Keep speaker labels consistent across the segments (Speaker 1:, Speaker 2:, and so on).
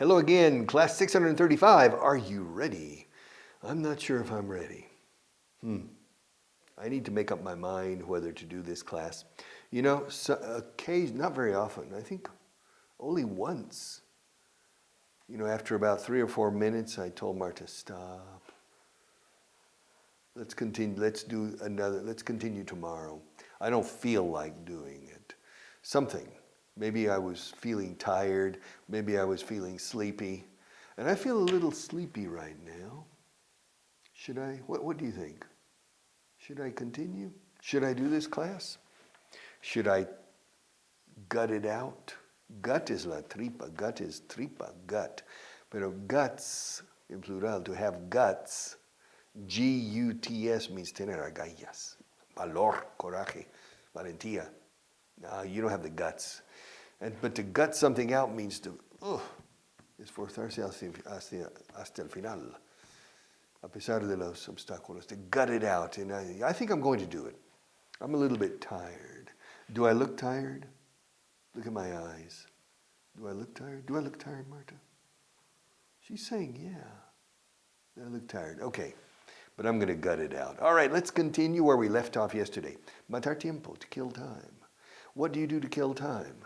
Speaker 1: Hello again, class 635. Are you ready? I'm not sure if I'm ready. I need to make up my mind whether to do this class. You know, not very often. I think only once. You know, after about 3 or 4 minutes, I told Marta, stop. Let's continue. Let's continue tomorrow. I don't feel like doing it. Something. Maybe I was feeling tired. Maybe I was feeling sleepy. And I feel a little sleepy right now. Should I? What do you think? Should I continue? Should I do this class? Should I gut it out? Gut is la tripa. Gut is tripa, gut. Pero guts, in plural, to have guts, G-U-T-S means tener agallas. Valor, coraje, valentía. No, you don't have the guts. But to gut something out means to, esforzarse hasta el final. A pesar de los obstáculos, to gut it out. And I think I'm going to do it. I'm a little bit tired. Do I look tired? Look at my eyes. Do I look tired? Do I look tired, Marta? She's saying, yeah. I look tired. Okay. But I'm going to gut it out. All right, let's continue where we left off yesterday. Matar tiempo, to kill time. What do you do to kill time?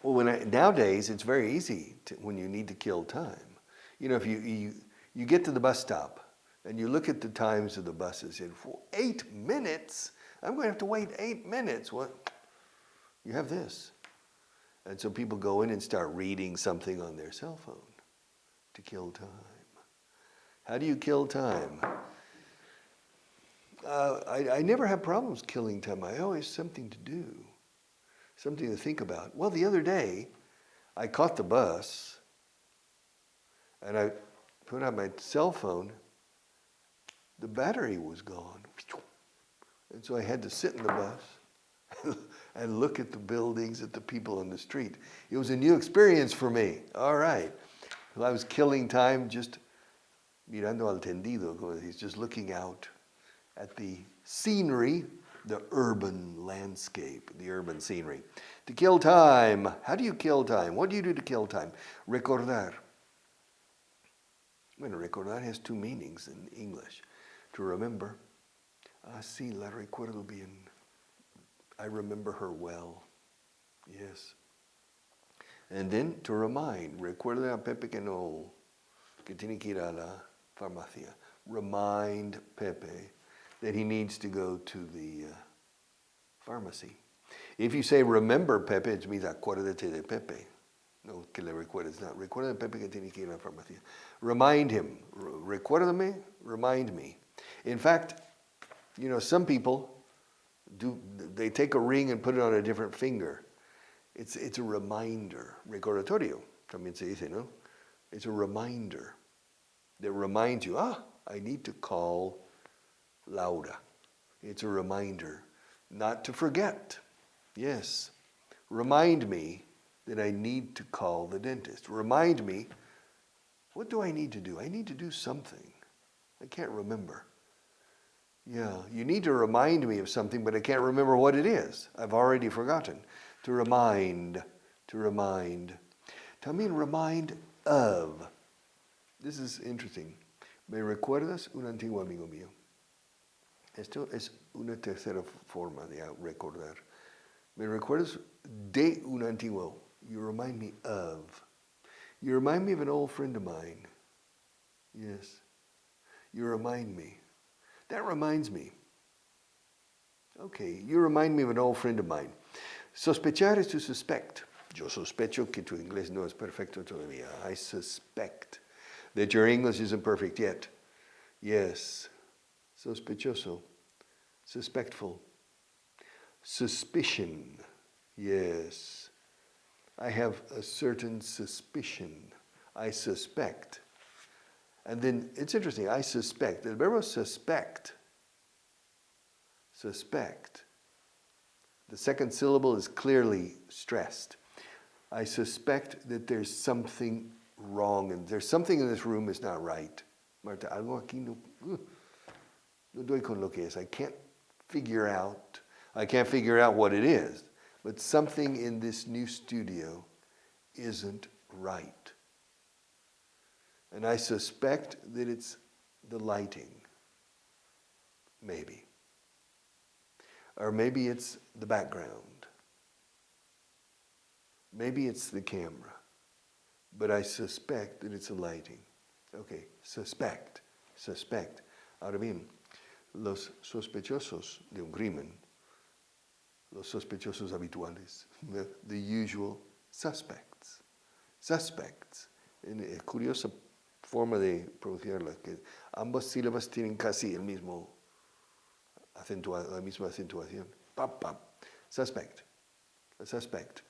Speaker 1: Well, nowadays, it's very easy when you need to kill time. You know, if you get to the bus stop and you look at the times of the buses, and for 8 minutes, I'm going to have to wait 8 minutes. What? You have this. And so people go in and start reading something on their cell phone to kill time. How do you kill time? I never have problems killing time. I always have something to do, something to think about. Well, the other day, I caught the bus, and I put out my cell phone. The battery was gone. And so I had to sit in the bus and look at the buildings, at the people on the street. It was a new experience for me. All right. Well, I was killing time just mirando al tendido. He's just looking out at the scenery, the urban landscape, the urban scenery. To kill time. How do you kill time? What do you do to kill time? Recordar. Bueno, recordar has 2 meanings in English. To remember. Sí, la recuerdo bien. I remember her well. Yes. And then to remind. Recuerda a Pepe que tiene que ir a la farmacia. Remind Pepe that he needs to go to the pharmacy. If you say remember Pepe, it means acuérdate de Pepe. No, que le recuerdes. Not recuerda a Pepe que tiene que ir a la farmacia. Remind him. Recuérdame, remind me. In fact, you know, some people they take a ring and put it on a different finger. It's a reminder. Recordatorio, también se dice, no? It's a reminder that reminds you, I need to call Laura. It's a reminder not to forget. Yes. Remind me that I need to call the dentist. Remind me, what do I need to do? I need to do something. I can't remember. Yeah, you need to remind me of something, but I can't remember what it is. I've already forgotten. To remind. También remind of. This is interesting. ¿Me recuerdas un antiguo amigo mío? Esto es una tercera forma de recordar. ¿Me recuerdas de un antiguo? You remind me of. You remind me of an old friend of mine. Yes. You remind me. That reminds me. Okay, you remind me of an old friend of mine. Sospechar is to suspect. Yo sospecho que tu inglés no es perfecto todavía. I suspect that your English isn't perfect yet. Yes. Sospechoso. Suspectful. Suspicion. Yes. I have a certain suspicion. I suspect. And then it's interesting. I suspect. El verbo suspect. Suspect. The second syllable is clearly stressed. I suspect that there's something wrong, and there's something in this room is not right. Marta, algo aquí no doy con lo que es. I can't figure out what it is, but something in this new studio isn't right. And I suspect that it's the lighting. Maybe. Or maybe it's the background. Maybe it's the camera. But I suspect that it's the lighting. Okay, suspect. Ahora bien, los sospechosos de un crimen, los sospechosos habituales, the usual suspects. Suspects. Es curiosa forma de pronunciarla, que ambas sílabas tienen casi el mismo la misma acentuación. Pap, pap. Suspect. A suspect.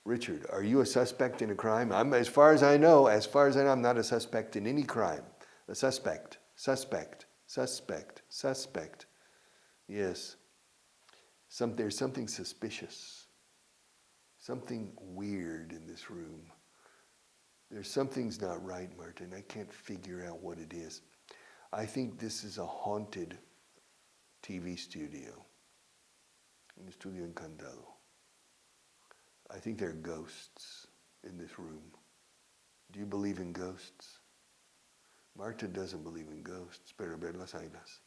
Speaker 1: Richard, are you a suspect in a crime? As far as I know, I'm not a suspect in any crime. A suspect. Yes. There's something suspicious. Something weird in this room. Something's not right, Martin. I can't figure out what it is. I think this is a haunted TV studio. Un estudio encantado. I think there are ghosts in this room. Do you believe in ghosts? Marta doesn't believe in ghosts, pero ver las haylas.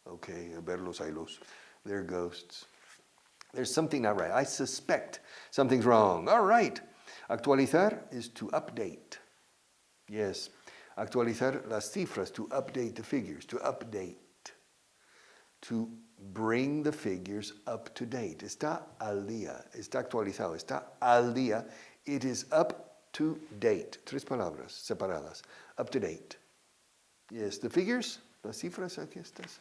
Speaker 1: Okay, ver los haylos. They're ghosts. There's something not right. I suspect something's wrong. All right. Actualizar is to update. Yes. Actualizar las cifras, to update the figures, to update. To bring the figures up to date. Está al día, está actualizado, está al día. It is up to date. Tres palabras separadas. Up to date. Yes, the figures, las cifras, aquí estas.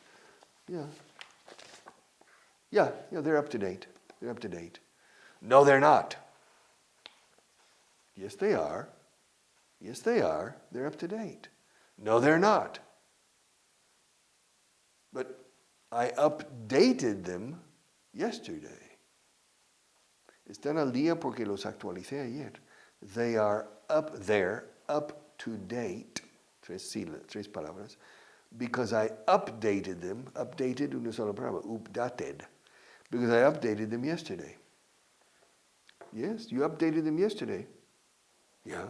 Speaker 1: Yeah, they're up to date. They're up to date. No, they're not. Yes, they are. Yes, they are. They're up to date. No, they're not. But I updated them yesterday. Están al día porque los actualicé ayer. They are up there, up to date. Tres palabras. Because I updated them. Updated, una sola palabra. Updated. Because I updated them yesterday. Yes, you updated them yesterday. Yeah.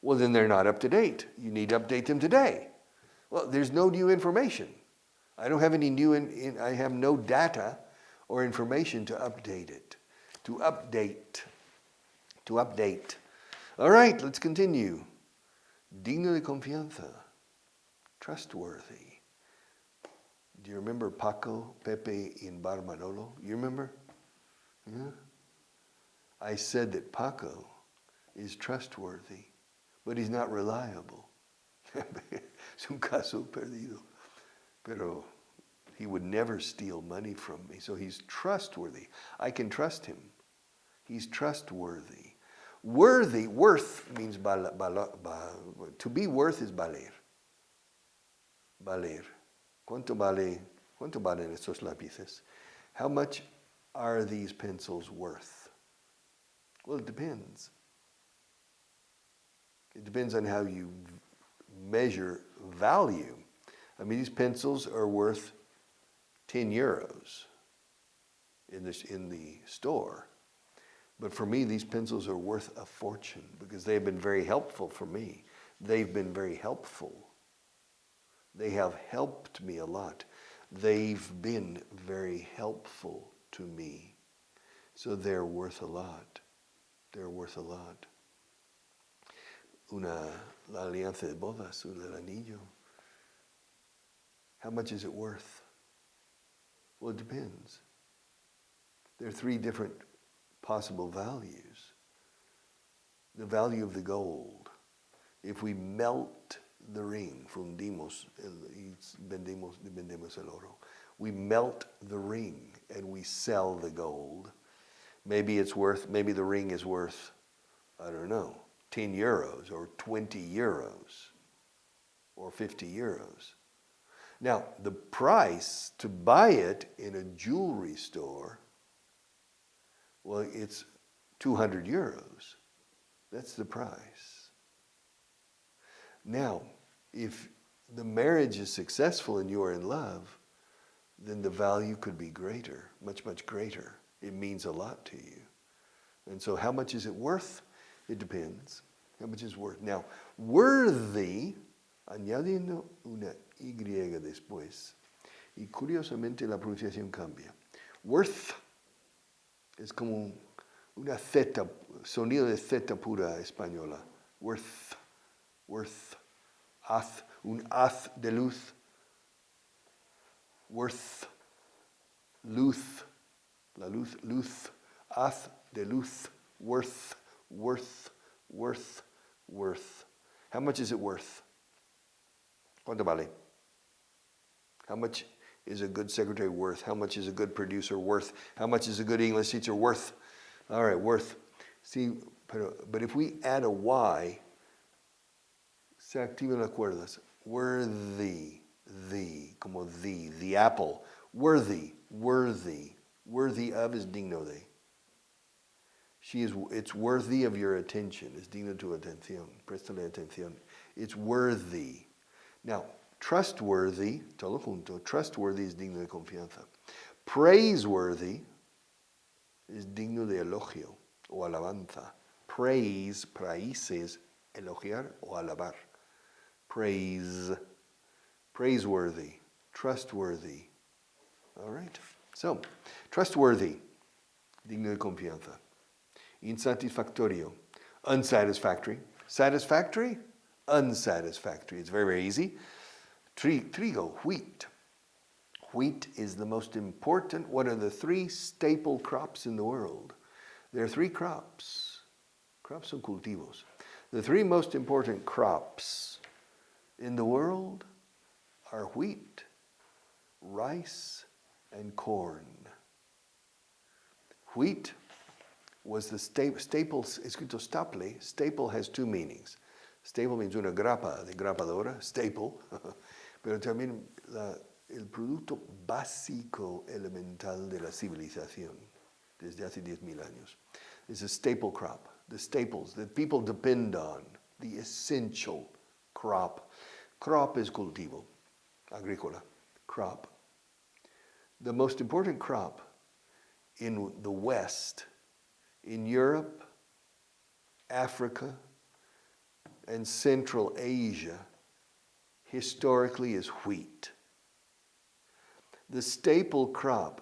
Speaker 1: Well, then they're not up to date. You need to update them today. Well, there's no new information. I don't have any I have no data or information to update it. To update. All right, let's continue. Digno de confianza. Trustworthy. Do you remember Paco, Pepe in Bar Manolo? You remember? Yeah. I said that Paco is trustworthy, but he's not reliable. Es un caso perdido. Pero he would never steal money from me, so he's trustworthy. I can trust him. He's trustworthy. Worth means to be worth is valer. Valer. ¿Cuánto valen estos lápices? How much are these pencils worth? Well, it depends. It depends on how you measure value. I mean, these pencils are worth 10 euros in the store. But for me, these pencils are worth a fortune because they've been very helpful for me. They've been very helpful. They have helped me a lot. They've been very helpful to me. So they're worth a lot. They're worth a lot. La alianza de bodas, el anillo. How much is it worth? Well, it depends. There are three different possible values. The value of the gold. If we melt the ring, vendemos el oro. We melt the ring and we sell the gold. Maybe the ring is worth, I don't know, 10 euros or 20 euros or 50 euros. Now, the price to buy it in a jewelry store, well, it's 200 euros. That's the price. Now, if the marriage is successful and you are in love, then the value could be greater, much, much greater. It means a lot to you. And so how much is it worth? It depends. How much is worth? Now, worthy, añadiendo una Y después, y curiosamente la pronunciación cambia. Worth es como una Z, sonido de Z pura española. Worth, worth, haz, un haz de luz. Worth, luz, la luz, luz, haz de luz. Worth, worth, worth, worth. How much is it worth? ¿Cuánto vale? How much is a good secretary worth? How much is a good producer worth? How much is a good English teacher worth? All right, worth. See, but if we add a Y, se activan las cuerdas. Worthy, como the apple. Worthy, worthy. Worthy of is digno de. It's worthy of your attention. Es digno tu atención. Préstale atención. It's worthy. Now, trustworthy, todo junto, trustworthy es digno de confianza. Praiseworthy es digno de elogio o alabanza. Praise es elogiar o alabar. Praiseworthy, trustworthy. All right. So, trustworthy, digno de confianza. Insatisfactorio, unsatisfactory. Satisfactory, unsatisfactory. It's very, very easy. Trigo, wheat. Wheat is the most important, one of the three staple crops in the world. There are three crops. Crops son cultivos. The three most important crops in the world are wheat, rice, and corn. Wheat was the staple, escrito staple. Staple has two meanings. Staple means una grapa, de grapadora, staple. Pero también el producto básico elemental de la civilización desde hace 10,000 años. It's a staple crop, the staples that people depend on, the essential crop. Crop is cultivo, agrícola, crop. The most important crop in the West, in Europe, Africa, and Central Asia, historically is wheat. The staple crop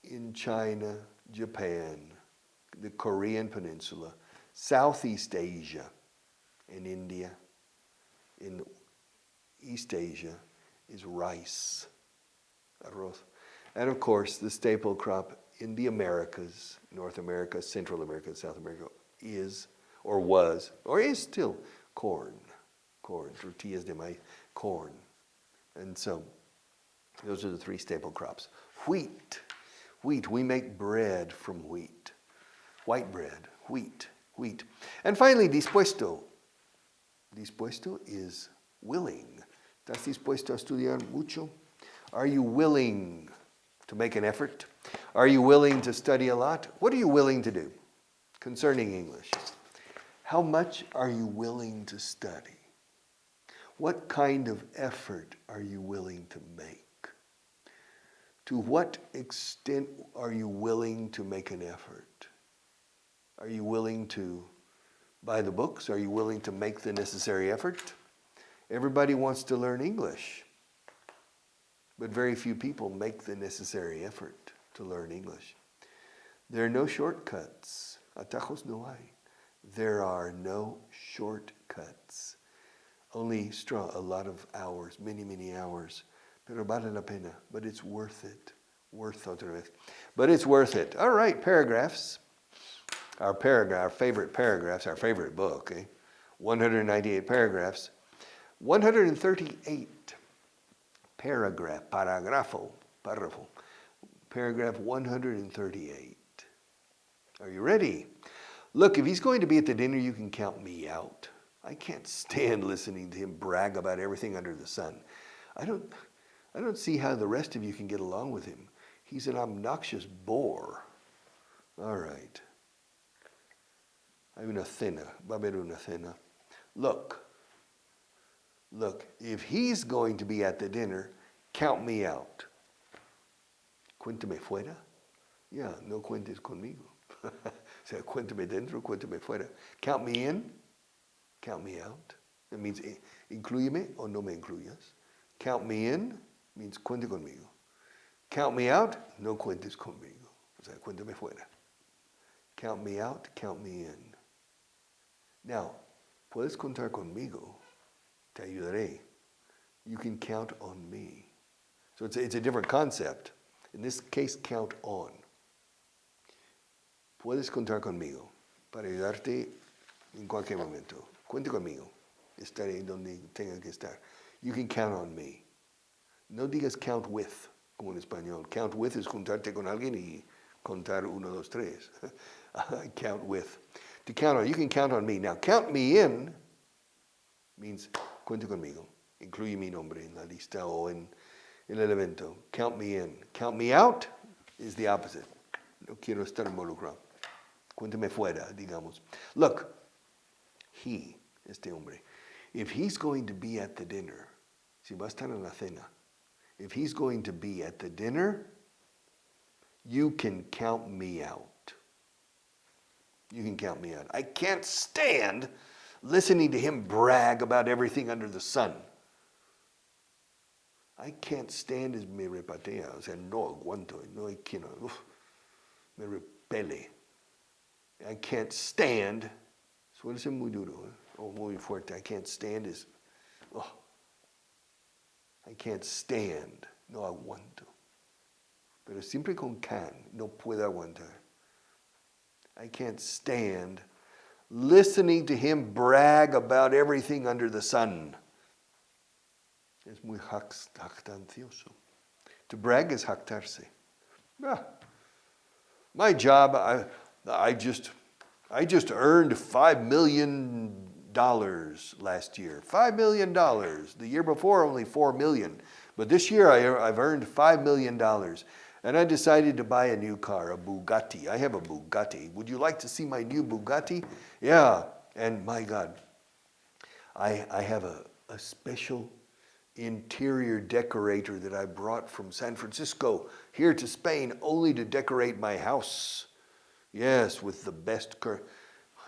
Speaker 1: in China, Japan, the Korean Peninsula, Southeast Asia, in India, in East Asia, is rice, arroz. And of course, the staple crop in the Americas, North America, Central America, South America, is, or was, or is still corn. Corn, tortillas de maíz, corn. And so, those are the three staple crops. Wheat. Wheat. We make bread from wheat. White bread. Wheat. Wheat. And finally, dispuesto. Dispuesto is willing. ¿Estás dispuesto a estudiar mucho? Are you willing to make an effort? Are you willing to study a lot? What are you willing to do concerning English? How much are you willing to study? What kind of effort are you willing to make? To what extent are you willing to make an effort? Are you willing to buy the books? Are you willing to make the necessary effort? Everybody wants to learn English, but very few people make the necessary effort to learn English. There are no shortcuts. Atajos no hay. There are no shortcuts. Only a lot of hours, many, many hours. Pero vale la pena. But it's worth it. Worth otra vez. But it's worth it. All right, paragraphs. Our favorite paragraphs, our favorite book. 198 paragraphs. 138 párrafo. Paragraph 138. Are you ready? Look, if he's going to be at the dinner, you can count me out. I can't stand listening to him brag about everything under the sun. I don't see how the rest of you can get along with him. He's an obnoxious bore. All right. Hay una cena. Va a haber una cena. Look, if he's going to be at the dinner, count me out. Cuéntame fuera. Yeah, no cuentes conmigo. O sea, cuéntame dentro, cuéntame fuera. Count me in. count me out. It means inclúyeme o no me incluyas. Count me in means cuente conmigo. Count me out, no cuentes conmigo. O sea, cuéntame fuera. Count me out, count me in. Now, puedes contar conmigo. Te ayudaré. You can count on me. So it's a different concept. In this case, count on. Puedes contar conmigo para ayudarte en cualquier momento. Cuente conmigo. Estaré donde tenga que estar. You can count on me. No digas count with, como en español. Count with es juntarte con alguien y contar 1, 2, 3. Count with. To count on, you can count on me. Now, count me in means cuente conmigo. Incluye mi nombre en la lista o en el evento. Count me in. Count me out is the opposite. No quiero estar involucrado. Cuénteme fuera, digamos. Look, este hombre, if he's going to be at the dinner, si va a estar en la cena, if he's going to be at the dinner, you can count me out. You can count me out. I can't stand listening to him brag about everything under the sun. I can't stand es me repatea, o sea, no aguanto, no hay quien, me repele. I can't stand, suele ser muy duro, o muy fuerte. I can't stand is, I can't stand, no aguanto. Pero siempre con can, no puedo aguantar. I can't stand listening to him brag about everything under the sun. Es muy jactancioso. To brag is jactarse. My job, I just earned $5 million last year. $5 million. The year before, only $4 million. But this year, I've earned $5 million. And I decided to buy a new car, a Bugatti. I have a Bugatti. Would you like to see my new Bugatti? Yeah. And my God, I have a special interior decorator that I brought from San Francisco here to Spain only to decorate my house. Yes, with the best car.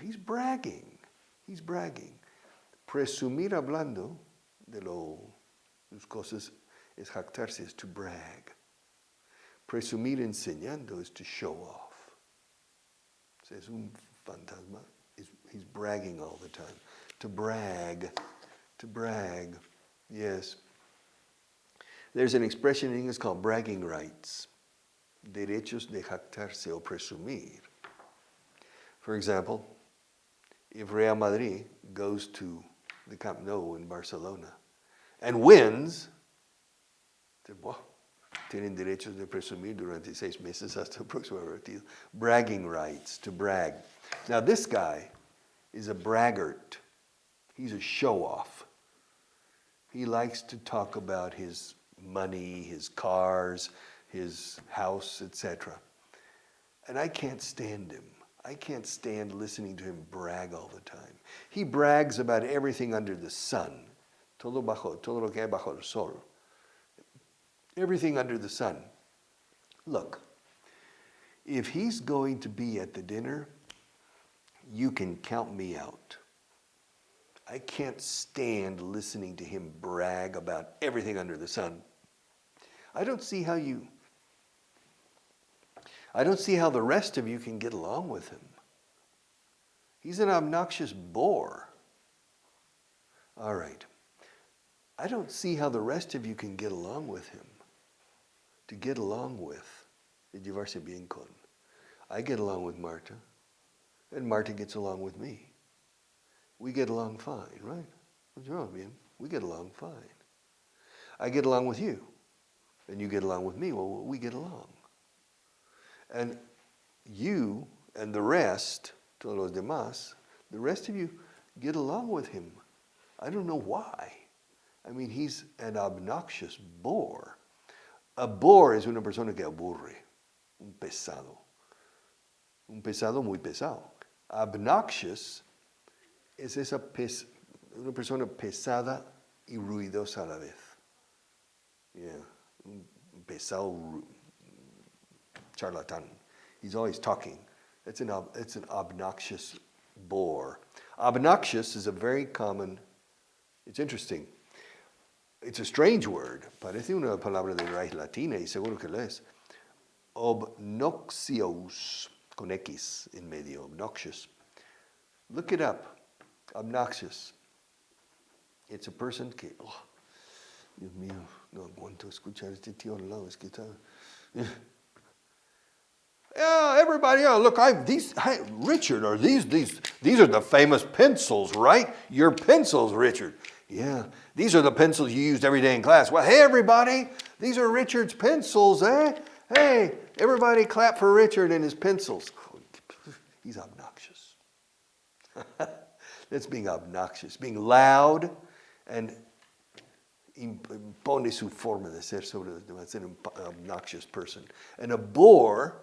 Speaker 1: He's bragging. He's bragging. Presumir hablando de las cosas es jactarse, is to brag. Presumir enseñando is to show off. So es un fantasma. He's bragging all the time. To brag. Yes. There's an expression in English called bragging rights. Derechos de jactarse o presumir. For example, if Real Madrid goes to the Camp Nou in Barcelona and wins, tienen derechos de presumir durante 6 meses hasta el próximo partido. Bragging rights, to brag. Now this guy is a braggart. He's a show-off. He likes to talk about his money, his cars, his house, etc. And I can't stand him. I can't stand listening to him brag all the time. He brags about everything under the sun. Todo lo que hay bajo el sol. Everything under the sun. Look, if he's going to be at the dinner, you can count me out. I can't stand listening to him brag about everything under the sun. I don't see how the rest of you can get along with him. He's an obnoxious bore. All right. I don't see how the rest of you can get along with him. To get along with, es llevarse bien con. I get along with Marta, and Marta gets along with me. We get along fine, right? What's wrong, bien? We get along fine. I get along with you, and you get along with me. Well, we get along. And you and the rest, todos los demás, the rest of you get along with him. I don't know why. I mean, he's an obnoxious bore. A bore es una persona que aburre, un pesado muy pesado. Obnoxious es una persona pesada y ruidosa a la vez. Yeah, un pesado charlatán. He's always talking. It's an obnoxious bore. Obnoxious is a very common, it's interesting. It's a strange word. Parece una palabra de raíz latina y seguro que lo es. Obnoxious, con X en medio, obnoxious. Look it up. Obnoxious. It's a person que, oh, Dios mío, no aguanto escuchar este tío al lado, es que está. Yeah, everybody, look, Richard, are these are the famous pencils, right? Your pencils, Richard. Yeah, these are the pencils you used every day in class. Well, hey, everybody, these are Richard's pencils, eh? Hey, everybody clap for Richard and his pencils. He's obnoxious. That's being obnoxious, being loud and impone su forma de ser sobre los demás, ser an obnoxious person. And a bore,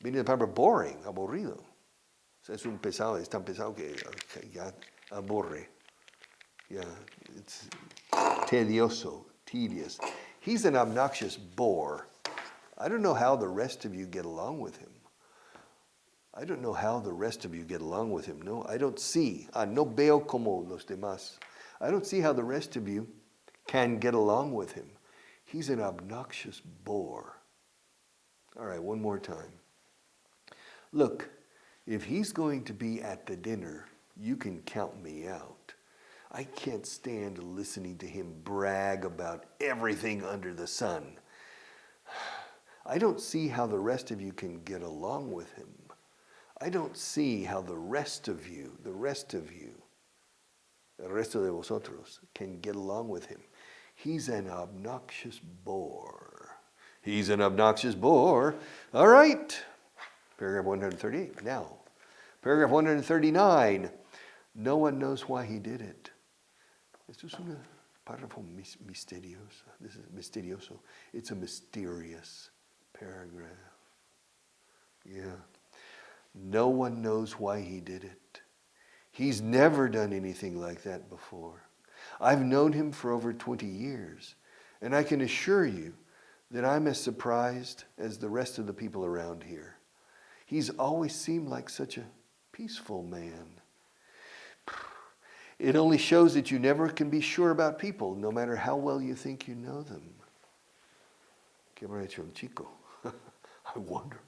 Speaker 1: viene de la palabra boring, aburrido. O sea, es un pesado, es tan pesado que ya aburre. Yeah, it's tedioso, tedious. He's an obnoxious bore. I don't know how the rest of you get along with him. I don't know how the rest of you get along with him. No, I don't see. No veo como los demás. I don't see how the rest of you can get along with him. He's an obnoxious bore. All right, one more time. Look, if he's going to be at the dinner, you can count me out. I can't stand listening to him brag about everything under the sun. I don't see how the rest of you can get along with him. I don't see how the rest of you, el resto de vosotros, can get along with him. He's an obnoxious bore. He's an obnoxious bore. All right. Paragraph 138. Now, paragraph 139. No one knows why he did it. Esto es un párrafo misterioso. This is misterioso. It's a mysterious paragraph. Yeah. No one knows why he did it. He's never done anything like that before. I've known him for over 20 years, and I can assure you that I'm as surprised as the rest of the people around here. He's always seemed like such a peaceful man. It only shows that you never can be sure about people, no matter how well you think you know them. ¿Qué habrá hecho el chico? I wonder.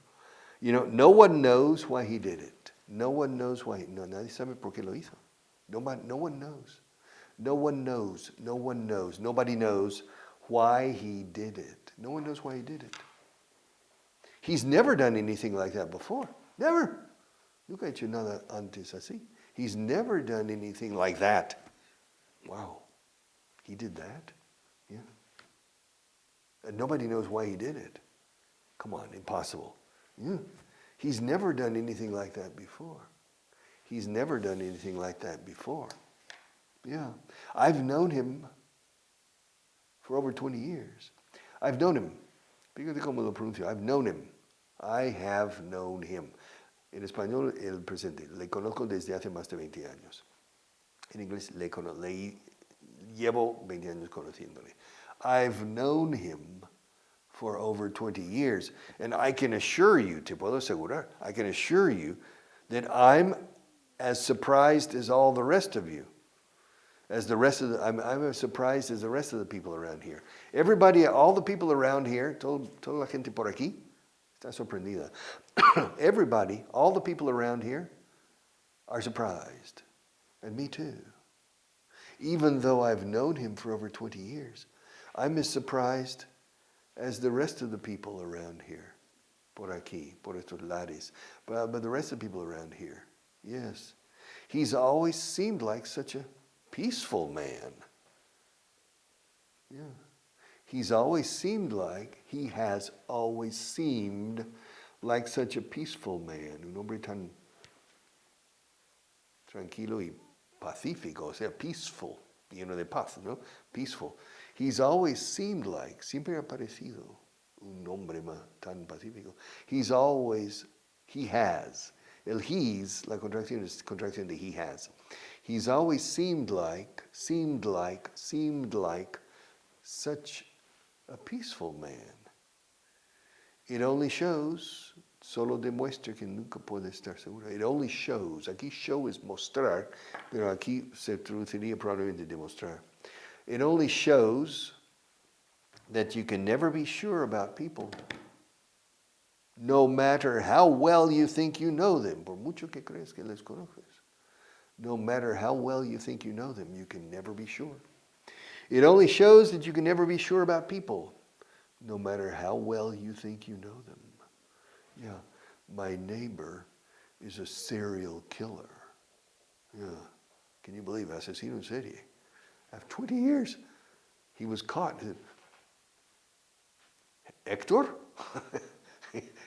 Speaker 1: You know, no one knows why he did it. No one knows why. No, nadie sabe por qué lo hizo. No one knows. No one knows. No one knows. Nobody knows why he did it. No one knows why he did it. He's never done anything like that before. Never. Nunca ha hecho nada antes así. He's never done anything like that. Wow. He did that? Yeah. And nobody knows why he did it. Come on, impossible. Yeah. He's never done anything like that before. He's never done anything like that before. Yeah. I've known him for over 20 years. I've known him. Fíjate cómo lo pronuncio. I've known him. I have known him. En español, el presente. Le conozco desde hace más de 20 años. En inglés, llevo 20 años conociéndole. I've known him for over 20 years. And I can assure you, te puedo asegurar, I can assure you that I'm as surprised as all the rest of you. I'm as surprised as the rest of the people around here. Everybody, all the people around here, toda la gente por aquí, está sorprendida. Everybody, all the people around here are surprised. And me too. Even though I've known him for over 20 years, I'm as surprised as the rest of the people around here. Por aquí, por estos lares. But the rest of the people around here, yes. He's always seemed like such a peaceful man. Yeah. He has always seemed like such a peaceful man. Un hombre tan tranquilo y pacífico, o sea, peaceful, lleno de paz, ¿no? Peaceful. He's always seemed like, siempre ha parecido un hombre tan pacífico. He has. El he's, la contracción es contracción de he has. He's always seemed like such a peaceful man. It only shows solo demuestra que nunca puede estar seguro. It only shows. Aquí show es mostrar, pero aquí se traduciría probablemente demostrar. It only shows that you can never be sure about people, no matter how well you think you know them, por mucho que crees que les conoces. No matter how well you think you know them, you can never be sure. It only shows that you can never be sure about people, no matter how well you think you know them. Yeah, my neighbor is a serial killer. Yeah, can you believe asesino en serie? After 20 years, he was caught. Hector?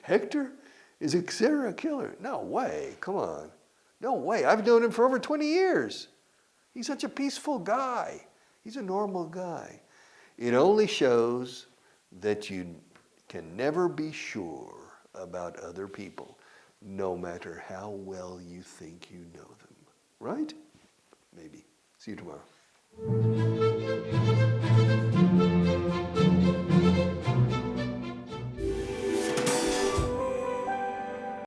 Speaker 1: Hector is a serial killer? No way, come on. No way, I've known him for over 20 years. He's such a peaceful guy. He's a normal guy. It only shows that you can never be sure about other people, no matter how well you think you know them. Right? Maybe. See you tomorrow.